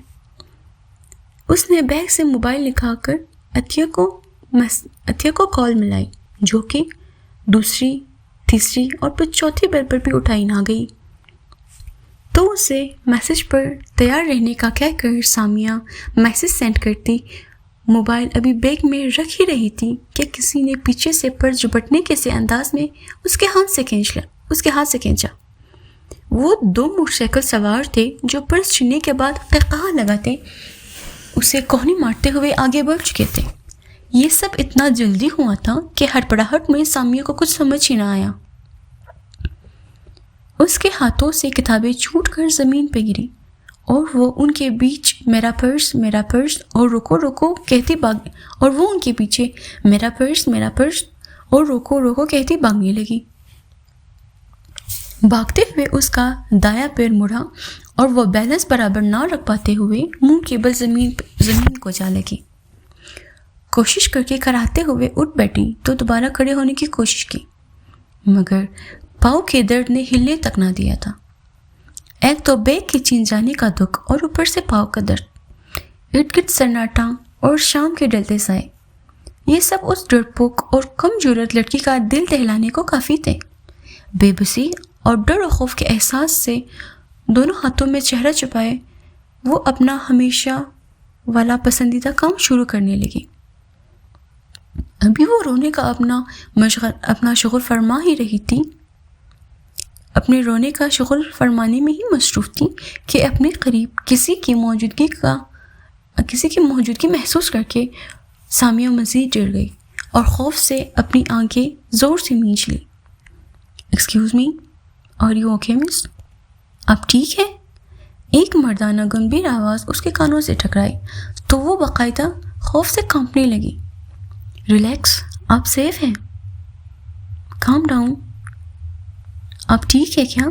اس نے بیگ سے موبائل نکال کر اتیا کو کال ملائی، جو کہ دوسری، تیسری اور پھر چوتھی بیل پر بھی اٹھائی نہ گئی۔ تو اسے میسج پر تیار رہنے کا کہہ کر سامیہ میسج سینڈ کرتی موبائل ابھی بیگ میں رکھ ہی رہی تھی کہ کسی نے پیچھے سے پرس جھپٹنے کے سے انداز میں اس کے ہاتھ سے کھینچا۔ وہ 2 موٹر سائیکل سوار تھے جو پرس چھننے کے بعد قہقہا لگاتے اسے کوہنی مارتے ہوئے آگے بڑھ چکے تھے۔ یہ سب اتنا جلدی ہوا تھا کہ ہڑبڑاہٹ میں سامیہ کو کچھ سمجھ ہی نہ آیا۔ اس کے ہاتھوں سے کتابیں چھوٹ کر زمین پہ گری اور وہ ان کے بیچ میرا پرس اور روکو روکو کہتی اور وہ ان کے پیچھے میرا پرس اور روکو روکو کہتی بھاگنے لگی۔ بھاگتے ہوئے اس کا دایاں پیر مڑا اور وہ بیلنس برابر نہ رکھ پاتے ہوئے منہ کے بل زمین کو جا لگی۔ کوشش کر کے کراتے ہوئے اٹھ بیٹھی تو دوبارہ کھڑے ہونے کی کوشش کی، مگر پاؤں کے درد نے ہلنے تک نہ دیا تھا۔ ایک تو بیگ کے چھن جانے کا دکھ اور اوپر سے پاؤں کا درد، ارد گرد سناٹا اور شام کے ڈلتے سائے، یہ سب اس ڈرپوک اور کم جرات لڑکی کا دل دہلانے کو کافی تھے۔ بے بسی اور ڈر و خوف کے احساس سے دونوں ہاتھوں میں چہرہ چھپائے وہ اپنا ہمیشہ والا پسندیدہ کام شروع کرنے لگی۔ ابھی وہ رونے کا اپنا شغل فرما ہی رہی تھی، اپنے رونے کا شغل فرمانے میں ہی مصروف تھی کہ اپنے قریب کسی کی موجودگی محسوس کر کے سامیہ مزید ڈر گئی اور خوف سے اپنی آنکھیں زور سے مینچ لی۔ Excuse me, are you okay miss? آپ ٹھیک ہے؟ ایک مردانہ گمبھیر آواز اس کے کانوں سے ٹکرائی تو وہ باقاعدہ خوف سے کانپنے لگی۔ ریلیکس، آپ سیف ہیں، کام ڈاؤن، آپ ٹھیک ہے کیا؟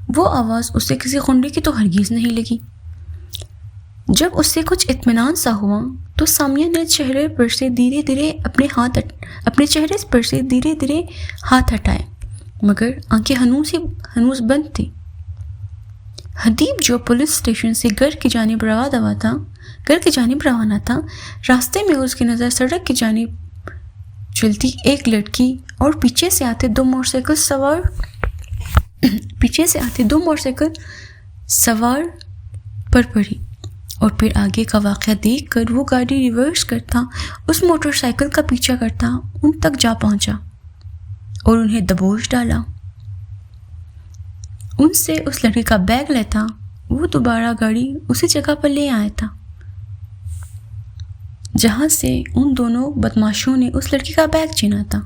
وہ آواز اسے کسی غنڈے کی تو ہرگز نہیں لگی۔ جب اس سے کچھ اطمینان سا ہوا تو سامیہ نے چہرے پر سے دھیرے دھیرے اپنے چہرے پر سے دھیرے دھیرے ہاتھ ہٹائے، مگر آنکھیں ہنوز بند تھی۔ حدیب جو پولیس اسٹیشن سے گھر کی جانب روانہ تھا، راستے میں اس کی نظر سڑک کی جانب چلتی ایک لڑکی اور پیچھے سے آتے دو موٹر سائیکل سوار پر پڑی، اور پھر آگے کا واقعہ دیکھ کر وہ گاڑی ریورس کرتا اس موٹر سائیکل کا پیچھا کرتا ان تک جا پہنچا اور انہیں دبوچ ڈالا۔ ان سے اس لڑکی کا بیگ لیتا وہ دوبارہ گاڑی اسی جگہ پر لے آیا تھا جہاں سے ان دونوں بدماشوں نے اس لڑکی کا بیگ چھینا تھا۔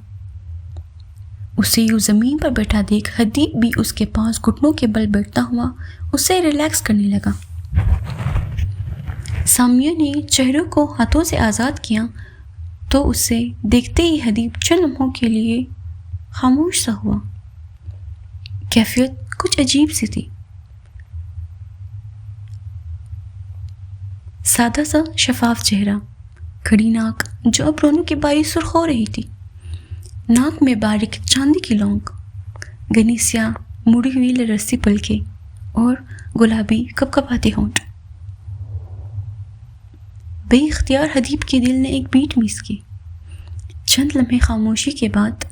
اسے یوں زمین پر بیٹھا دیکھ حدیب بھی اس کے پاس گھٹنوں کے بل بیٹھتا ہوا اسے ریلیکس کرنے لگا۔ سامیہ نے چہروں کو ہاتھوں سے آزاد کیا تو اسے دیکھتے ہی حدیب چند لمحوں کے لیے خاموش سا ہوا۔ کیفیت کچھ عجیب سی تھی، سادہ سا شفاف چہرہ، کھڑی ناک جو اب رونوں کے باعث سرخ ہو رہی تھی، ناک میں باریک چاندی کی لونگ، گھنی سیاہ مڑی ہوئی رسی پلکیں اور گلابی کپکپاتے ہونٹ۔ بے اختیار حدیب کے دل نے ایک بیٹ میس کی۔ چند لمحے خاموشی کے بعد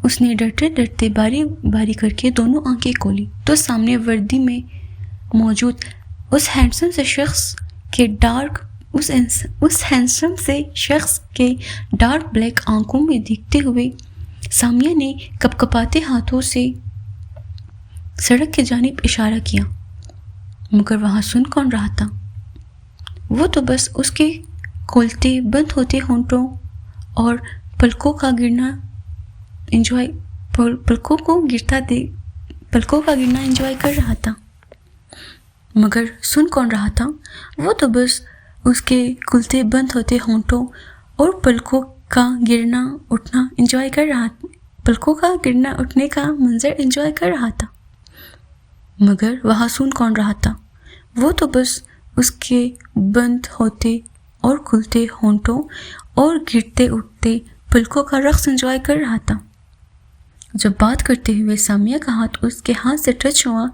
اس نے ڈرتے ڈرتے باری باری کر کے دونوں آنکھیں کھولی تو سامنے وردی میں موجود اس ہینڈسم سے شخص کے ڈارک بلیک آنکھوں میں دیکھتے ہوئے سامیہ نے کپکپاتے ہاتھوں سے سڑک کی جانب اشارہ کیا، مگر وہاں سن کون رہا تھا؟ وہ تو بس اس کے کھولتے بند ہوتے ہونٹوں اور پلکوں کا گرنا انجوائے کر رہا تھا۔ مگر سن کون رہا تھا؟ وہ تو بس اس کے کھلتے بند ہوتے ہونٹوں اور پلکوں کا گرنا اٹھنا انجوائے کر رہا تھا، پلکوں کا گرنا اٹھنے کا منظر انجوائے کر رہا تھا۔ مگر وہاں سن کون رہا تھا؟ وہ تو بس اس کے بند ہوتے اور کھلتے ہونٹوں اور گرتے اٹھتے پلکوں کا رقص انجوائے کر رہا تھا۔ جب بات کرتے ہوئے سامیہ کا ہاتھ اس کے ہاتھ سے ٹچ ہوا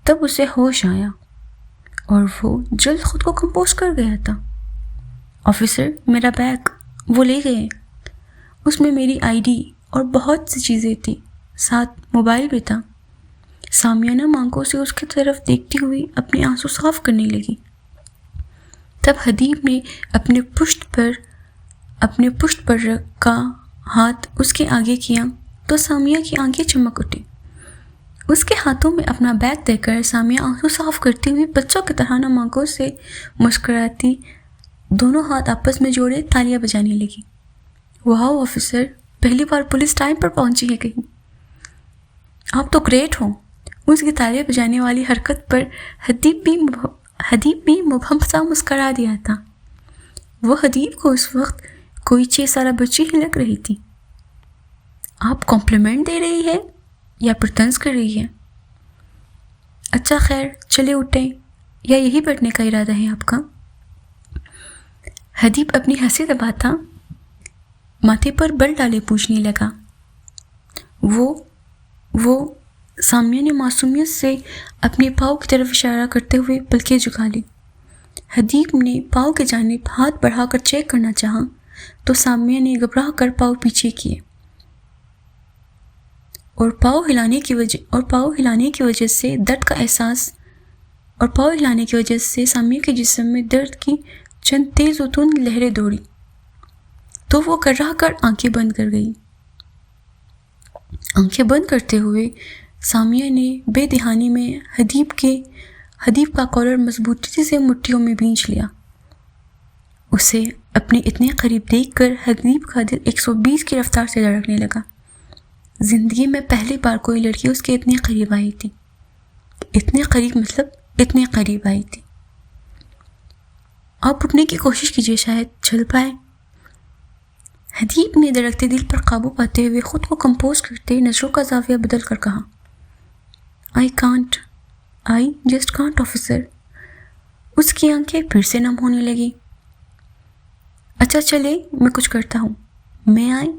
تب اسے ہوش آیا اور وہ جلد خود کو کمپوز کر گیا تھا۔ آفیسر، میرا بیگ وہ لے گئے۔ اس میں میری ID اور بہت سی چیزیں تھیں، ساتھ موبائل بھی تھا۔ سامیہ نم آنکھوں سے اس کی طرف دیکھتی ہوئی اپنے آنسو صاف کرنے لگی۔ تب حدیب نے اپنے پشت پر رکھا ہاتھ اس کے آگے کیا تو سامیہ کی آنکھیں چمک اٹھی۔ اس کے ہاتھوں میں اپنا بیگ دے کر سامیہ آنسو صاف کرتی ہوئی بچوں کی طرح نم آنکھوں سے مسکراتی دونوں ہاتھ آپس میں جوڑے تالیاں بجانے لگی۔ واو آفیسر، پہلی بار پولیس ٹائم پر پہنچی ہے کہیں۔ آپ تو گریٹ ہو۔ اس کی تالیاں بجانے والی حرکت پر حدیب بھی مبہم سا مسکرا دیا تھا۔ وہ حدیب کو اس وقت کوئی 6 سالہ بچی ہی لگ رہی تھی۔ آپ کمپلیمنٹ دے رہی ہے یا پرتنس کر رہی ہے؟ اچھا خیر، چلے اٹھیں، یا یہی بیٹھنے کا ارادہ ہے آپ کا؟ حدیب اپنی ہنسی دباتا ماتھے پر بل ڈالے پوچھنے لگا۔ وہ سامیہ نے معصومیت سے اپنے پاؤں کی طرف اشارہ کرتے ہوئے پلکیں جھکا لی۔ حدیب نے پاؤں کی جانب ہاتھ بڑھا کر چیک کرنا چاہا تو سامیہ نے گھبرا کر پاؤں پیچھے کیے اور پاؤں ہلانے کی وجہ سے درد کا احساس اور پاؤں ہلانے کی وجہ سے سامیہ کے جسم میں درد کی چند تیز و تند لہریں دوڑی تو وہ کرا کر آنکھیں بند کر گئی۔ آنکھیں بند کرتے ہوئے سامیہ نے بے دہانی میں حدیب کا کالر مضبوطی سے مٹھیوں میں بھینچ لیا۔ اسے اپنے اتنے قریب دیکھ کر حدیب کا دل 120 کی رفتار سے دھڑکنے لگا۔ زندگی میں پہلی بار کوئی لڑکی اس کے اتنے قریب آئی تھی۔ اتنے قریب آئی تھی۔ آپ اٹھنے کی کوشش کیجیے، شاید چل پائے۔ حدیب نے دھڑکتے دل پر قابو پاتے ہوئے خود کو کمپوز کرتے نظروں کا زاویہ بدل کر کہا، I just can't آفیسر۔ اس کی آنکھیں پھر سے نم ہونے لگی۔ اچھا چلے، میں کچھ کرتا ہوں، میں آئی؟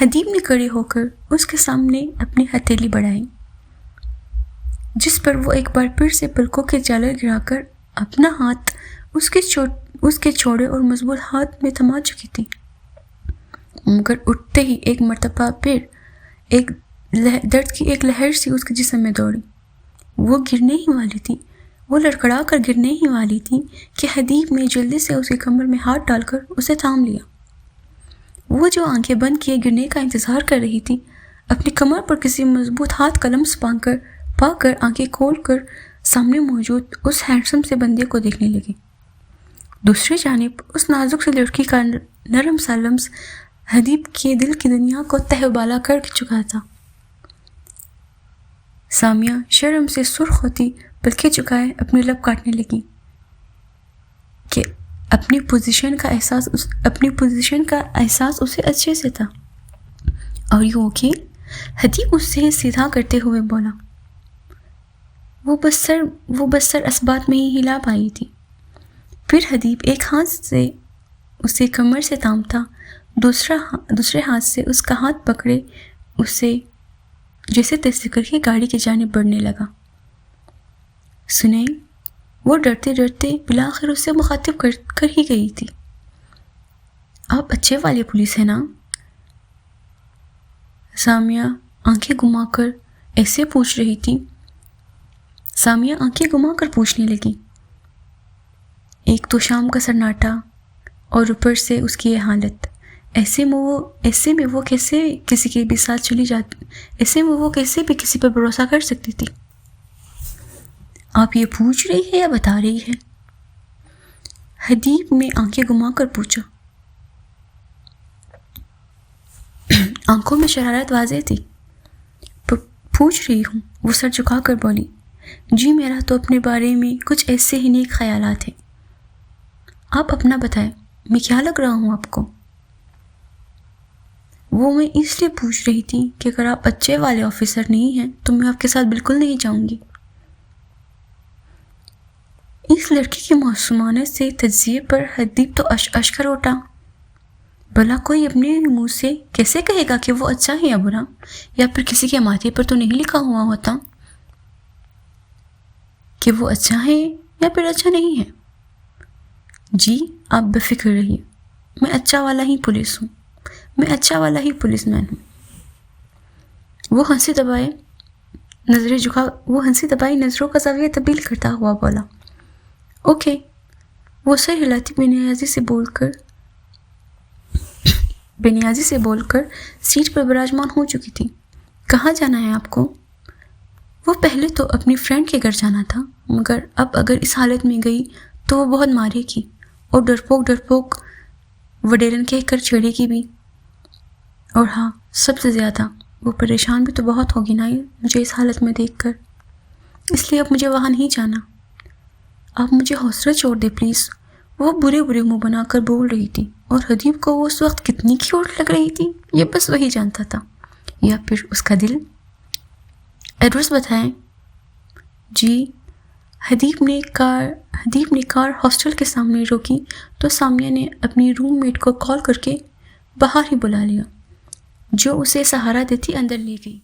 حدیب نے کھڑے ہو کر اس کے سامنے اپنی ہتھیلی بڑھائی جس پر وہ ایک بار پھر سے پلکوں کے جالر گرا کر اپنا ہاتھ اس کے چھوڑے اور مضبوط ہاتھ میں تھما چکی تھی۔ مگر اٹھتے ہی ایک مرتبہ پھر درد کی ایک لہر سی اس کے جسم میں دوڑی۔ وہ گرنے ہی والی تھی، وہ لڑکھڑا کر گرنے ہی والی تھی کہ حدیب نے جلدی سے اس کی کمر میں ہاتھ ڈال کر اسے تھام لیا۔ وہ جو آنکھیں بند کیے گرنے کا انتظار کر رہی تھی، اپنی کمر پر کسی مضبوط ہاتھ کا لمس پا کر آنکھیں کھول کر سامنے موجود اس ہینڈسم سے بندے کو دیکھنے لگی۔ دوسری جانب اس نازک سی لڑکی کا نرم سا لمس حدیب کے دل کی دنیا کو تہہ بالا کر چکا تھا۔ سامیہ شرم سے سرخ ہوتی پلکیں چکائے اپنی لب کاٹنے لگی کہ اپنی پوزیشن کا احساس اسے اچھے سے تھا۔ اور یوں کہ حدیب اس سے سیدھا کرتے ہوئے بولا، وہ بس سر اسبات میں ہی ہلا پائی تھی۔ پھر حدیب ایک ہاتھ سے اسے کمر سے تھامتا، دوسرے ہاتھ سے اس کا ہاتھ پکڑے اسے جیسے تیسے کر کے گاڑی کی جانب بڑھنے لگا۔ سنیں، وہ ڈرتے ڈرتے بالآخر اس سے مخاطب کر ہی گئی تھی۔ آپ اچھے والے پولیس ہیں نا؟ سامیہ آنکھیں گھما کر ایسے پوچھ رہی تھی۔ سامیہ آنکھیں گھما کر پوچھنے لگی۔ ایک تو شام کا سناٹا اور اوپر سے اس کی یہ حالت، ایسے میں وہ کیسے کسی کے بھی ساتھ چلی جاتی، ایسے میں وہ کیسے بھی کسی پر بھروسہ کر سکتی تھی؟ آپ یہ پوچھ رہی ہے یا بتا رہی ہے؟ حدیب نے آنکھیں گھما کر پوچھا۔ آنکھوں میں شرارت واضح تھی۔ پوچھ رہی ہوں، وہ سر جھکا کر بولی۔ جی میرا تو اپنے بارے میں کچھ ایسے ہی نیک خیالات ہیں۔ آپ اپنا بتائیں، میں کیا لگ رہا ہوں آپ کو؟ وہ میں اس لیے پوچھ رہی تھی کہ اگر آپ اچھے والے آفیسر نہیں ہیں تو میں آپ کے ساتھ بالکل نہیں جاؤں گی۔ اس لڑکی کے معصومانہ سے تجزیے پر حدیب تو اش کر اٹھا۔ بھلا کوئی اپنے منہ سے کیسے کہے گا کہ وہ اچھا ہے یا برا؟ یا پھر کسی کے ماتھے پر تو نہیں لکھا ہوا ہوتا کہ وہ اچھا ہے یا پھر اچھا نہیں ہے؟ جی آپ بے فکر رہیے، میں اچھا والا ہی پولیس ہوں، میں اچھا والا ہی پولیس مین ہوں۔ وہ ہنسی دبائی نظروں کا زاویہ تبدیل کرتا ہوا بولا۔ اوکے۔ وہ سر ہلاتی بے نیازی سے بول کر سیٹ پر براجمان ہو چکی تھی۔ کہاں جانا ہے آپ کو؟ وہ پہلے تو اپنی فرینڈ کے گھر جانا تھا، مگر اب اگر اس حالت میں گئی تو وہ بہت مارے گی اور ڈرپوک وڈیرن کہہ کر چھیڑے گی بھی۔ اور ہاں، سب سے زیادہ وہ پریشان بھی تو بہت ہوگی نا مجھے اس حالت میں دیکھ کر، اس لیے اب مجھے وہاں نہیں جانا۔ آپ مجھے حوصلہ چھوڑ دے پلیز۔ وہ برے منہ بنا کر بول رہی تھی، اور حدیب کو وہ اس وقت کتنی کیوٹ لگ رہی تھی یہ بس وہی جانتا تھا، یا پھر اس کا دل۔ ایڈریس بتائیں۔ جی۔ حدیب نے کار ہاسٹل کے سامنے روکی تو سامیہ نے اپنی روم میٹ کو کال کر کے باہر ہی بلا لیا، جو اسے سہارا دیتی اندر لے گئی۔